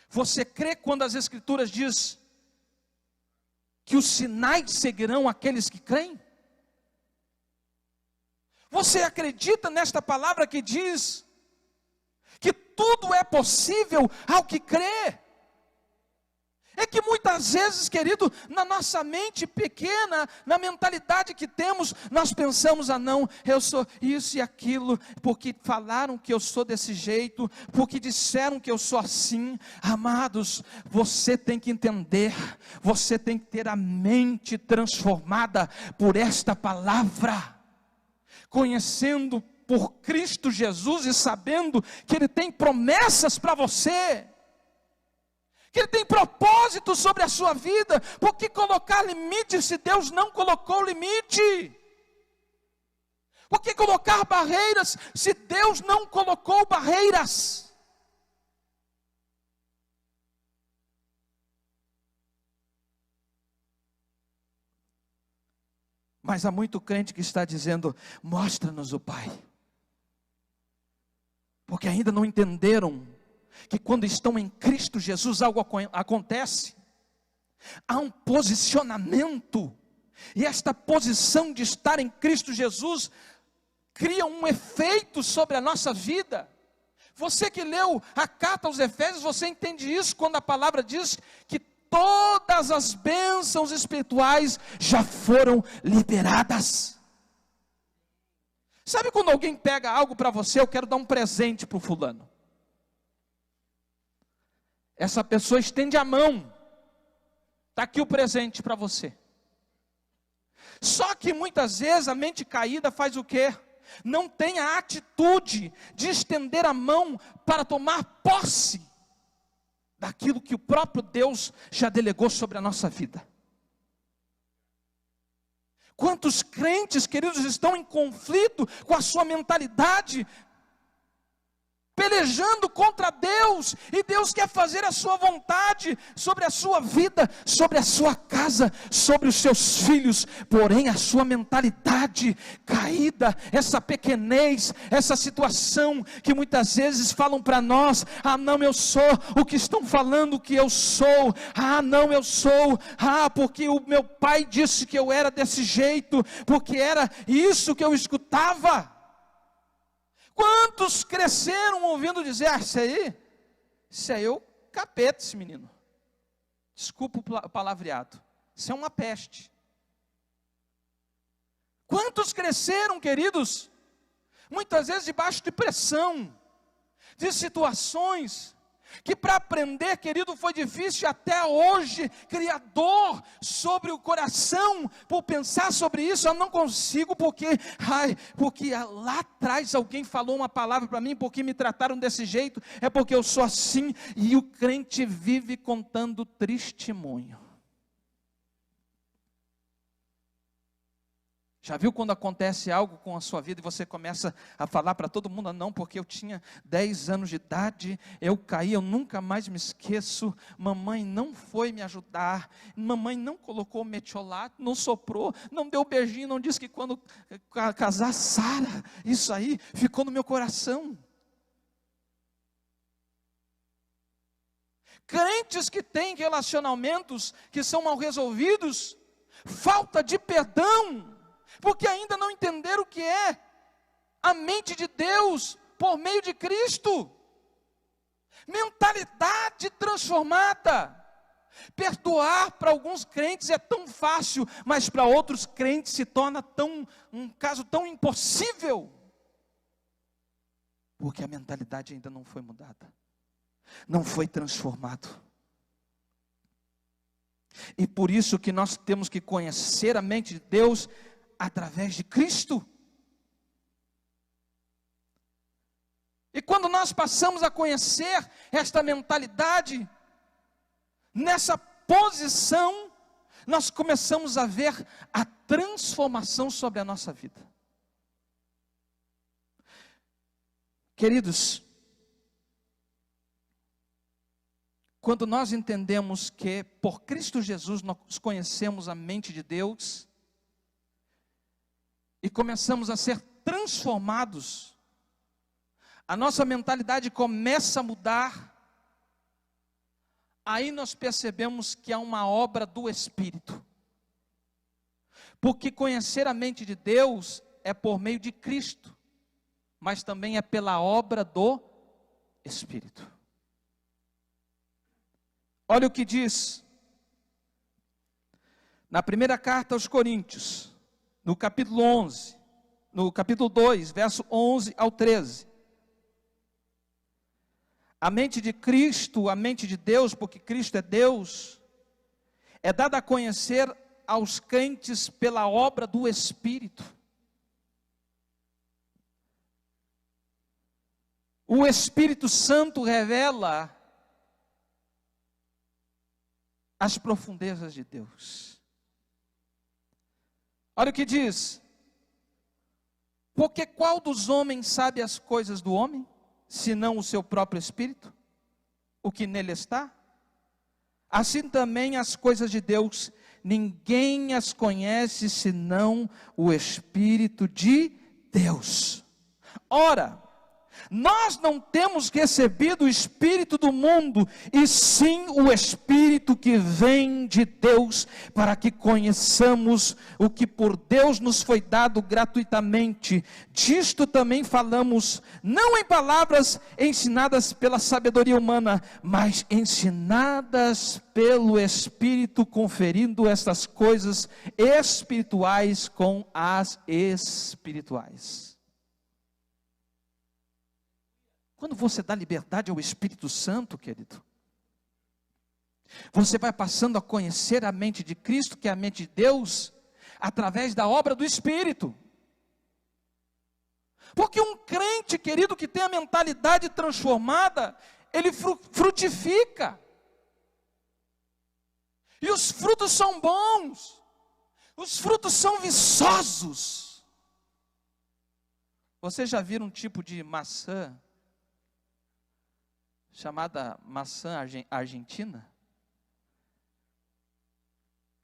Você crê quando as Escrituras diz que os sinais seguirão aqueles que creem? Você acredita nesta palavra que diz que tudo é possível ao que crê? É que muitas vezes, querido, na nossa mente pequena, na mentalidade que temos, nós pensamos: ah não, eu sou isso e aquilo, porque falaram que eu sou desse jeito, porque disseram que eu sou assim. Amados, você tem que entender, você tem que ter a mente transformada por esta palavra, conhecendo por Cristo Jesus e sabendo que Ele tem promessas para você, que Ele tem propósito sobre a sua vida. Porque colocar limite se Deus não colocou limite? Porque colocar barreiras se Deus não colocou barreiras? Mas há muito crente que está dizendo: mostra-nos o Pai. Porque ainda não entenderam que quando estão em Cristo Jesus algo acontece. Há um posicionamento, e esta posição de estar em Cristo Jesus cria um efeito sobre a nossa vida. Você que leu a carta aos Efésios, você entende isso quando a palavra diz que todas as bênçãos espirituais já foram liberadas. Sabe quando alguém pega algo para você: eu quero dar um presente para o fulano. Essa pessoa estende a mão: está aqui o presente para você. Só que muitas vezes a mente caída faz o quê? Não tem a atitude de estender a mão para tomar posse daquilo que o próprio Deus já delegou sobre a nossa vida. Quantos crentes, queridos, estão em conflito com a sua mentalidade pelejando contra Deus, e Deus quer fazer a sua vontade sobre a sua vida, sobre a sua casa, sobre os seus filhos, porém a sua mentalidade caída, essa pequenez, essa situação que muitas vezes falam para nós: ah não, eu sou o que estão falando que eu sou, ah não, eu sou, porque o meu pai disse que eu era desse jeito, porque era isso que eu escutava. Quantos cresceram ouvindo dizer: isso aí é o capeta, esse menino. Desculpa o palavreado. Isso é uma peste. Quantos cresceram, queridos, muitas vezes debaixo de pressão, de situações que para aprender, querido, foi difícil até hoje, criar dor sobre o coração, por pensar sobre isso. Eu não consigo porque lá atrás alguém falou uma palavra para mim, porque me trataram desse jeito, é porque eu sou assim. E o crente vive contando testemunho. Já viu quando acontece algo com a sua vida e você começa a falar para todo mundo: não, porque eu tinha 10 anos de idade, eu caí, eu nunca mais me esqueço, mamãe não foi me ajudar, mamãe não colocou metiolato, não soprou, não deu beijinho, não disse que quando casar Sara, isso aí ficou no meu coração. Crentes que têm relacionamentos que são mal resolvidos, falta de perdão, porque ainda não entenderam o que é a mente de Deus por meio de Cristo. Mentalidade transformada. Perdoar para alguns crentes é tão fácil, mas para outros crentes se torna um caso tão impossível, porque a mentalidade ainda não foi mudada, não foi transformado. E por isso que nós temos que conhecer a mente de Deus através de Cristo. E quando nós passamos a conhecer esta mentalidade, nessa posição, nós começamos a ver a transformação sobre a nossa vida. Queridos, quando nós entendemos que por Cristo Jesus nós conhecemos a mente de Deus, e começamos a ser transformados, a nossa mentalidade começa a mudar, aí nós percebemos que há uma obra do Espírito, porque conhecer a mente de Deus é por meio de Cristo, mas também é pela obra do Espírito. Olha o que diz, na primeira carta aos Coríntios, no capítulo 11, no capítulo 2, verso 11 ao 13. A mente de Cristo, a mente de Deus, porque Cristo é Deus, é dada a conhecer aos crentes pela obra do Espírito. O Espírito Santo revela as profundezas de Deus. Olha o que diz: porque qual dos homens sabe as coisas do homem, senão o seu próprio espírito, o que nele está? Assim também as coisas de Deus, ninguém as conhece, senão o Espírito de Deus. Ora, nós não temos recebido o Espírito do mundo, e sim o Espírito que vem de Deus, para que conheçamos o que por Deus nos foi dado gratuitamente. Disto também falamos, não em palavras ensinadas pela sabedoria humana, mas ensinadas pelo Espírito, conferindo estas coisas espirituais com as espirituais. Quando você dá liberdade ao Espírito Santo, querido, você vai passando a conhecer a mente de Cristo, que é a mente de Deus, através da obra do Espírito. Porque um crente, querido, que tem a mentalidade transformada, ele frutifica. E os frutos são bons, os frutos são viçosos. Vocês já viram um tipo de maçã chamada maçã argentina.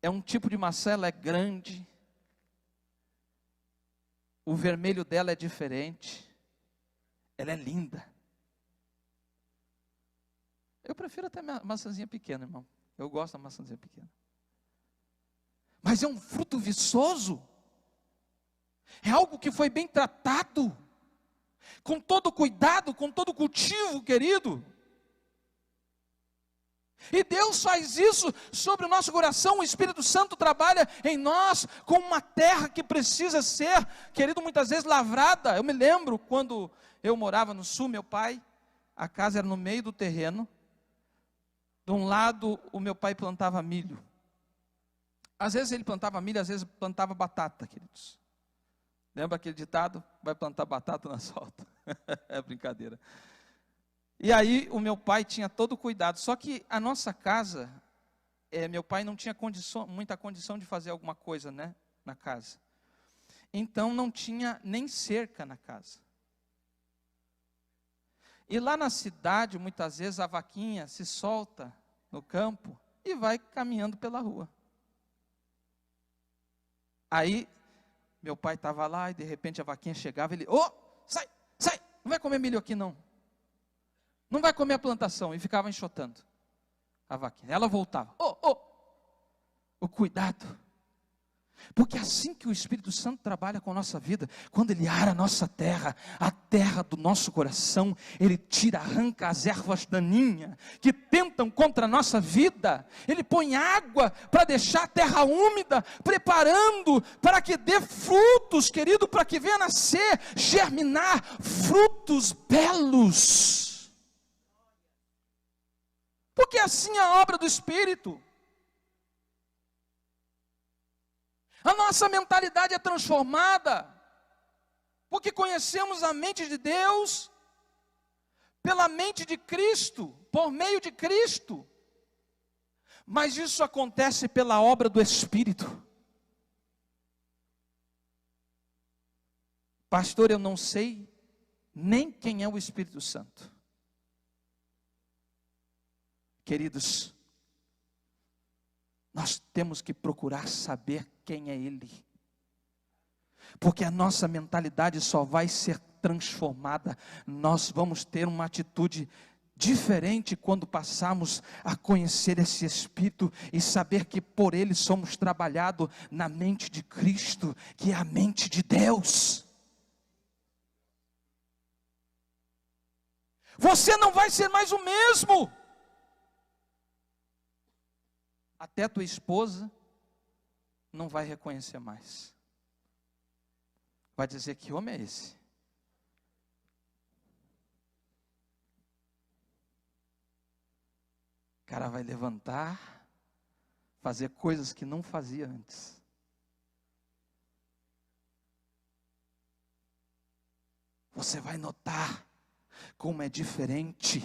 É um tipo de maçã, ela é grande. O vermelho dela é diferente. Ela é linda. Eu prefiro até a maçãzinha pequena, irmão. Eu gosto da maçãzinha pequena. Mas é um fruto viçoso. É algo que foi bem tratado. Com todo cuidado, com todo cultivo, querido. E Deus faz isso sobre o nosso coração. O Espírito Santo trabalha em nós com uma terra que precisa ser, querido, muitas vezes lavrada. Eu me lembro quando eu morava no sul, meu pai, a casa era no meio do terreno. De um lado o meu pai plantava milho. Às vezes ele plantava milho, às vezes plantava batata, queridos. Lembra aquele ditado? Vai plantar batata na solta. É brincadeira. E aí o meu pai tinha todo o cuidado. Só que a nossa casa, meu pai não tinha muita condição de fazer alguma coisa, né, na casa. Então não tinha nem cerca na casa. E lá na cidade, muitas vezes a vaquinha se solta no campo e vai caminhando pela rua. Aí meu pai estava lá e de repente a vaquinha chegava e ele, sai, não vai comer milho aqui não. Não vai comer a plantação. E ficava enxotando a vaquinha. Ela voltava. O cuidado. Porque é assim que o Espírito Santo trabalha com a nossa vida. Quando Ele ara a nossa terra, a terra do nosso coração, Ele tira, arranca as ervas daninhas que tentam contra a nossa vida. Ele põe água para deixar a terra úmida, preparando para que dê frutos, querido, para que venha nascer, germinar frutos belos. Porque assim é a obra do Espírito. A nossa mentalidade é transformada, porque conhecemos a mente de Deus, pela mente de Cristo, por meio de Cristo. Mas isso acontece pela obra do Espírito. Pastor, eu não sei nem quem é o Espírito Santo. Queridos, nós temos que procurar saber quem é Ele, porque a nossa mentalidade só vai ser transformada, nós vamos ter uma atitude diferente quando passarmos a conhecer esse Espírito e saber que por Ele somos trabalhados na mente de Cristo, que é a mente de Deus. Você não vai ser mais o mesmo. Até tua esposa não vai reconhecer mais. Vai dizer, que homem é esse? O cara vai levantar, fazer coisas que não fazia antes. Você vai notar como é diferente.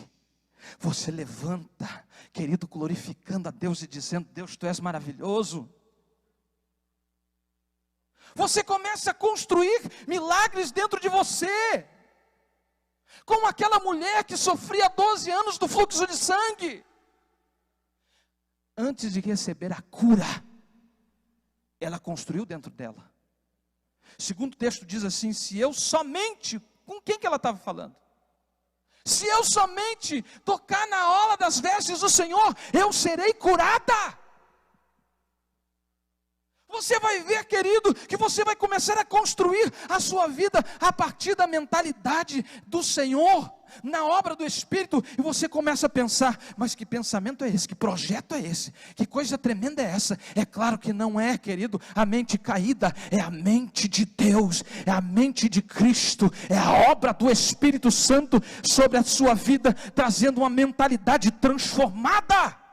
Você levanta, querido, glorificando a Deus e dizendo, Deus, Tu és maravilhoso. Você começa a construir milagres dentro de você. Como aquela mulher que sofria 12 anos do fluxo de sangue. Antes de receber a cura, ela construiu dentro dela. Segundo o texto diz assim, se eu somente, com quem que ela estava falando? Se eu somente tocar na orla das vestes do Senhor, eu serei curada. Você vai ver, querido, que você vai começar a construir a sua vida a partir da mentalidade do Senhor, na obra do Espírito, e você começa a pensar, mas que pensamento é esse, que projeto é esse, que coisa tremenda é essa? É claro que não é, querido, a mente caída, é a mente de Deus, é a mente de Cristo, é a obra do Espírito Santo sobre a sua vida, trazendo uma mentalidade transformada.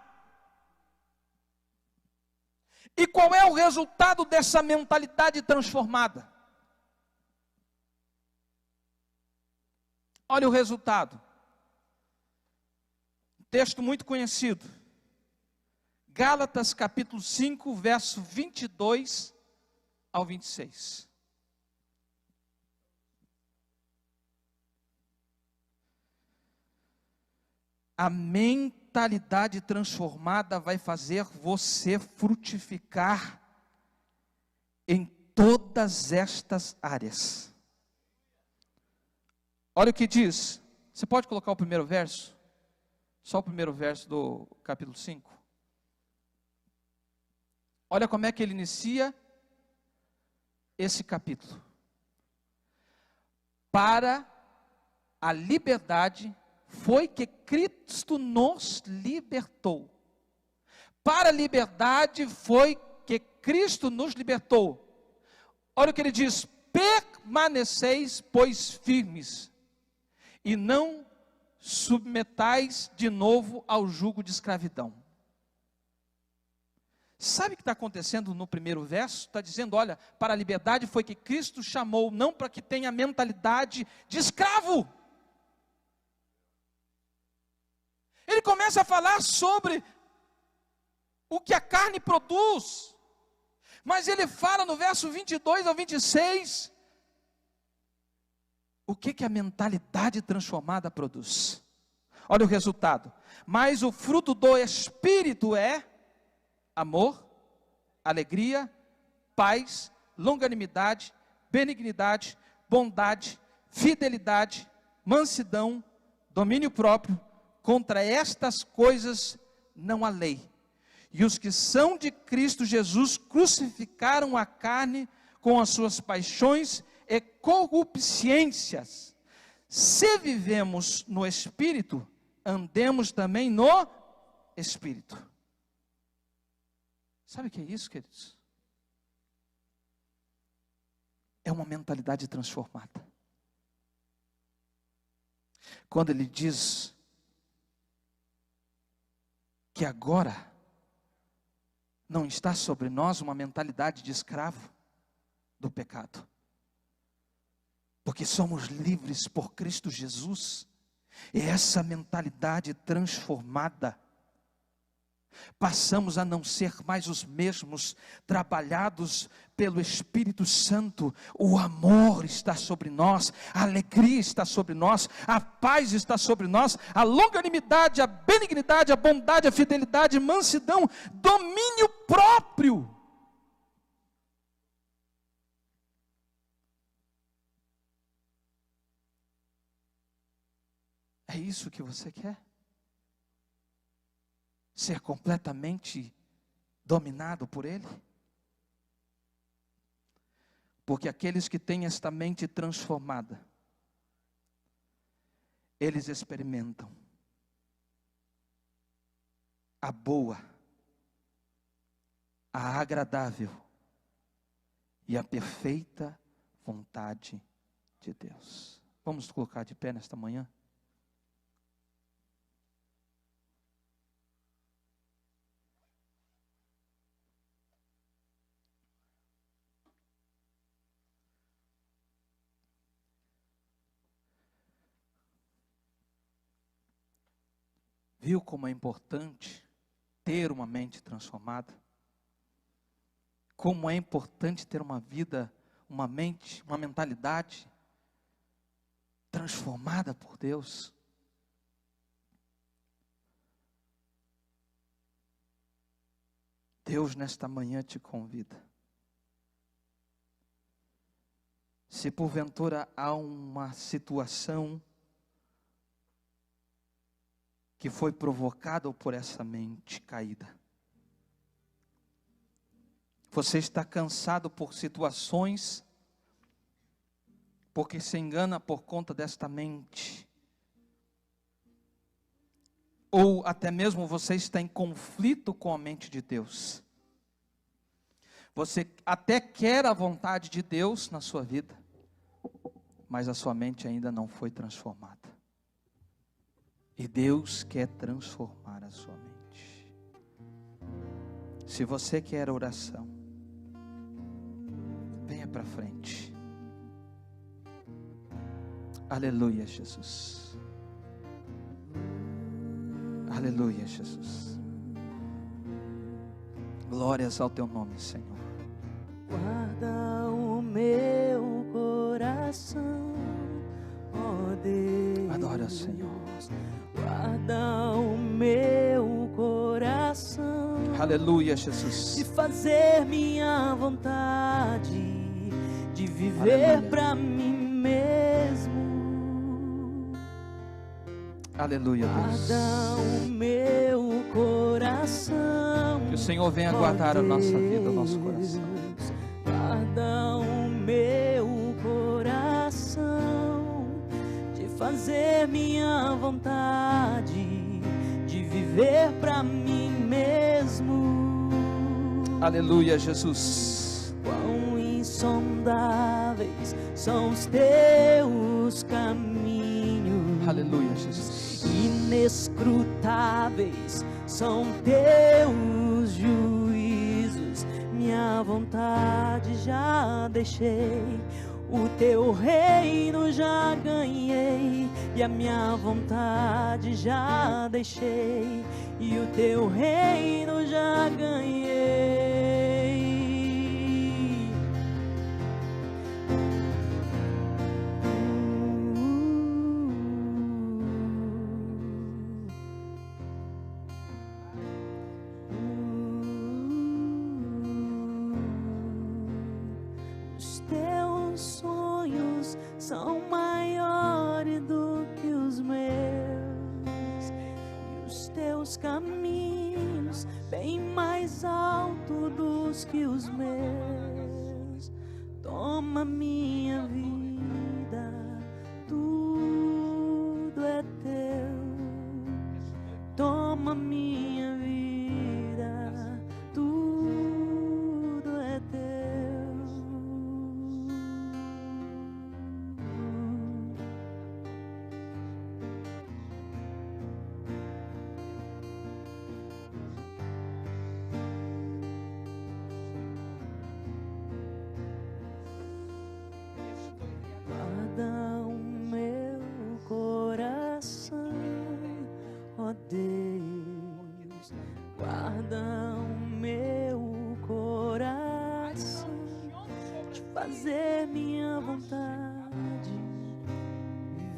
E qual é o resultado dessa mentalidade transformada? Olha o resultado. Texto muito conhecido. Gálatas capítulo 5, verso 22 ao 26. A mentalidade transformada vai fazer você frutificar em todas estas áreas. Olha o que diz. Você pode colocar o primeiro verso? Só o primeiro verso do capítulo 5. Olha como é que ele inicia esse capítulo. Para a liberdade foi que Cristo nos libertou. Para a liberdade foi que Cristo nos libertou. Olha o que ele diz: permaneceis, pois, firmes, e não submetais de novo ao jugo de escravidão. Sabe o que está acontecendo no primeiro verso? Está dizendo, olha, para a liberdade foi que Cristo chamou, não para que tenha mentalidade de escravo. Ele começa a falar sobre o que a carne produz, mas ele fala no verso 22 ao 26, o que a mentalidade transformada produz. Olha o resultado. Mas o fruto do Espírito é amor, alegria, paz, longanimidade, benignidade, bondade, fidelidade, mansidão, domínio próprio. Contra estas coisas não há lei. E os que são de Cristo Jesus crucificaram a carne com as suas paixões e concupiscências. Se vivemos no Espírito, andemos também no Espírito. Sabe o que é isso, queridos? É uma mentalidade transformada. Quando ele diz que agora não está sobre nós uma mentalidade de escravo do pecado, porque somos livres por Cristo Jesus. E essa mentalidade transformada, passamos a não ser mais os mesmos, trabalhados pelo Espírito Santo. O amor está sobre nós, a alegria está sobre nós, a paz está sobre nós, a longanimidade, a benignidade, a bondade, a fidelidade, mansidão, domínio próprio. É isso que você quer? Ser completamente dominado por Ele? Porque aqueles que têm esta mente transformada, eles experimentam a boa, a agradável e a perfeita vontade de Deus. Vamos colocar de pé nesta manhã? Viu como é importante ter uma mente transformada? Como é importante ter uma vida, uma mente, uma mentalidade transformada por Deus? Deus nesta manhã te convida. Se porventura há uma situação que foi provocado por essa mente caída, você está cansado por situações, porque se engana por conta desta mente, ou até mesmo você está em conflito com a mente de Deus, você até quer a vontade de Deus na sua vida, mas a sua mente ainda não foi transformada. E Deus quer transformar a sua mente. Se você quer oração, venha para frente. Aleluia, Jesus. Aleluia, Jesus. Glórias ao teu nome, Senhor. Guarda o meu coração ó Deus. Adora, Senhor. Guarda o meu coração. Aleluia, Jesus. De fazer minha vontade, de viver para mim mesmo. Aleluia, Deus. Guarda o meu coração. Que o Senhor venha guardar a nossa vida, o nosso coração. Guarda o meu coração, de fazer minha vontade, de viver para mim mesmo. Aleluia, Jesus. Quão insondáveis são os teus caminhos. Aleluia, Jesus. Inescrutáveis são teus juízos. Minha vontade já deixei, o teu reino já ganhei. E a minha vontade já deixei, e o teu reino já ganhei. Os teus sonhos são maiores do que os meus, e os teus caminhos bem mais alto dos que os meus. Toma minha vida, tudo é teu. Toma minha vida, tudo é teu. Guarda o meu coração, ó Deus. Guarda o meu coração, de fazer minha vontade,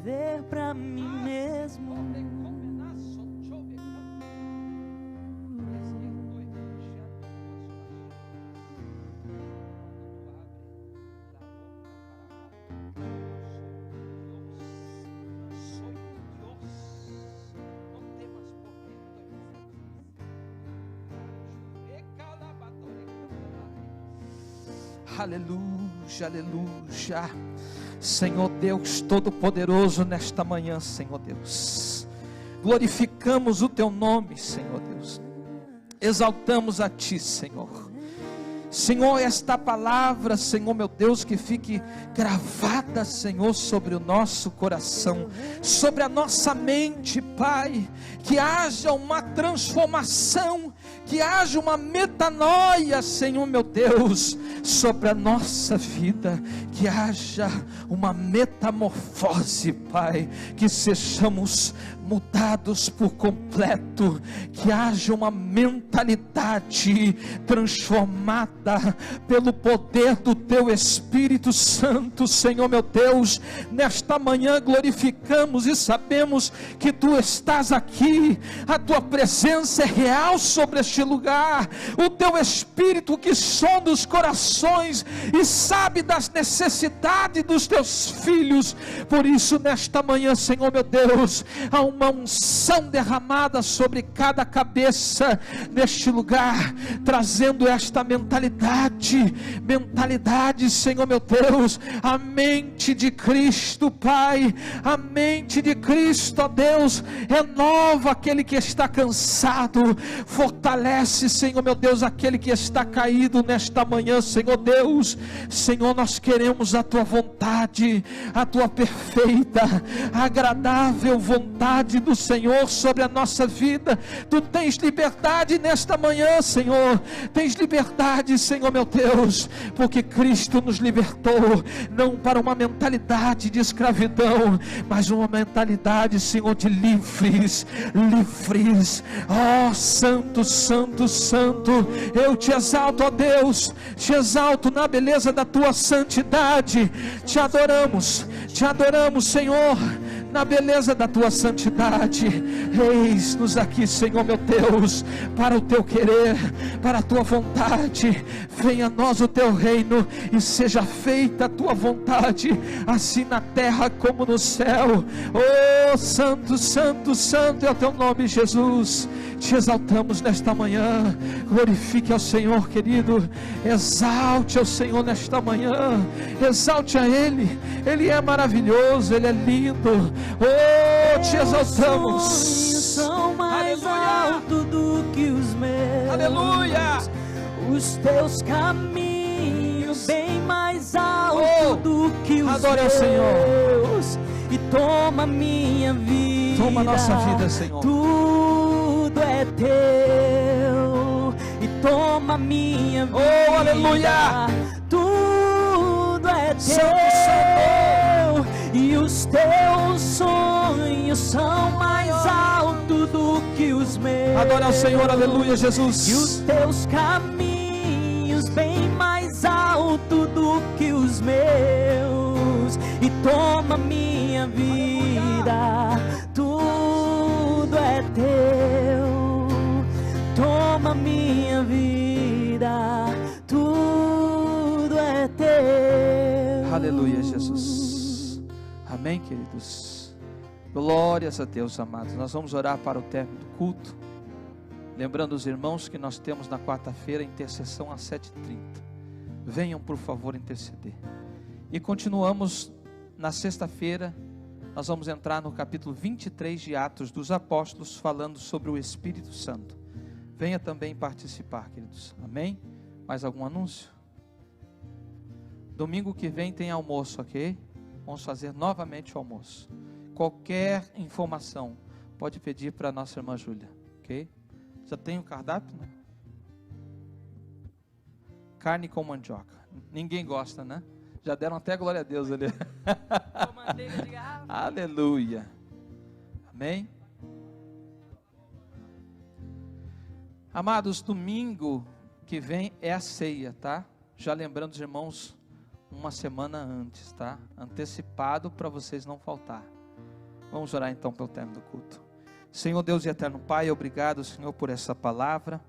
viver pra mim mesmo. Aleluia, aleluia. Senhor Deus Todo-Poderoso, nesta manhã, Senhor Deus, glorificamos o Teu nome, Senhor Deus, exaltamos a Ti, Senhor. Senhor, esta palavra, Senhor meu Deus, que fique gravada, Senhor, sobre o nosso coração, sobre a nossa mente, Pai, que haja uma transformação, que haja uma metanoia, Senhor meu Deus, sobre a nossa vida, que haja uma metamorfose, Pai, que sejamos mudados por completo, que haja uma mentalidade transformada pelo poder do Teu Espírito Santo, Senhor meu Deus. Nesta manhã glorificamos e sabemos que Tu estás aqui, a Tua presença é real sobre este lugar, o Teu Espírito que sonda os corações e sabe das necessidades dos Teus filhos. Por isso nesta manhã, Senhor meu Deus, há uma unção derramada sobre cada cabeça neste lugar, trazendo esta mentalidade, Senhor meu Deus, a mente de Cristo, Pai, a mente de Cristo, ó Deus, renova aquele que está cansado, fortalece, Senhor meu Deus, aquele que está caído nesta manhã, Senhor Deus. Senhor, nós queremos a Tua vontade, a Tua perfeita, agradável vontade liberdade do Senhor sobre a nossa vida. Tu tens liberdade nesta manhã, Senhor. Tens liberdade, Senhor meu Deus, porque Cristo nos libertou, não para uma mentalidade de escravidão, mas uma mentalidade, Senhor, de livres. Ó, santo, santo, santo, eu te exalto, ó Deus, te exalto na beleza da tua santidade. Te adoramos, Senhor, na beleza da tua santidade. Eis-nos aqui, Senhor meu Deus, para o teu querer, para a tua vontade. Venha a nós o teu reino e seja feita a tua vontade, assim na terra como no céu. Oh, santo, santo, santo é o teu nome, Jesus. Te exaltamos nesta manhã. Glorifique ao Senhor, querido. Exalte ao Senhor nesta manhã. Exalte a Ele. Ele é maravilhoso, Ele é lindo. Oh, te exaltamos. São mais altos do que os meus. Aleluia. Os teus caminhos bem mais altos do que os adore meus. Ao Senhor. E toma minha vida. Toma nossa vida, Senhor. Tudo é teu. E toma minha vida. Oh, aleluia. Tudo é teu. Santo. E os teus sonhos são mais altos do que os meus. Adore ao Senhor, aleluia, Jesus. E os teus caminhos bem mais altos do que os meus. E toma minha vida, tudo é teu. Toma minha vida, tudo é teu. Aleluia, Jesus. Amém, queridos? Glórias a Deus, amados. Nós vamos orar para o término do culto. Lembrando os irmãos que nós temos na quarta-feira intercessão às 7h30. Venham, por favor, interceder. E continuamos na sexta-feira. Nós vamos entrar no capítulo 23 de Atos dos Apóstolos, falando sobre o Espírito Santo. Venha também participar, queridos. Amém? Mais algum anúncio? Domingo que vem tem almoço, ok? Vamos fazer novamente o almoço. Qualquer informação, pode pedir para a nossa irmã Júlia, ok? Já tem o cardápio, né? Carne com mandioca. Ninguém gosta, né? Já deram até glória a Deus ali. Com manteiga de garrafa. Aleluia. Amém? Amados, domingo que vem é a ceia, tá? Já lembrando os irmãos, uma semana antes, tá? Antecipado para vocês não faltar. Vamos orar então pelo término do culto. Senhor Deus e eterno Pai, obrigado, Senhor, por essa palavra.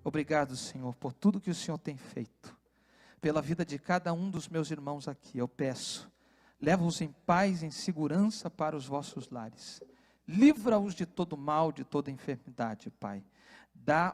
Obrigado, Senhor, por tudo que o Senhor tem feito. Pela vida de cada um dos meus irmãos aqui, eu peço, leva-os em paz, em segurança para os vossos lares. Livra-os de todo mal, de toda enfermidade, Pai. Dá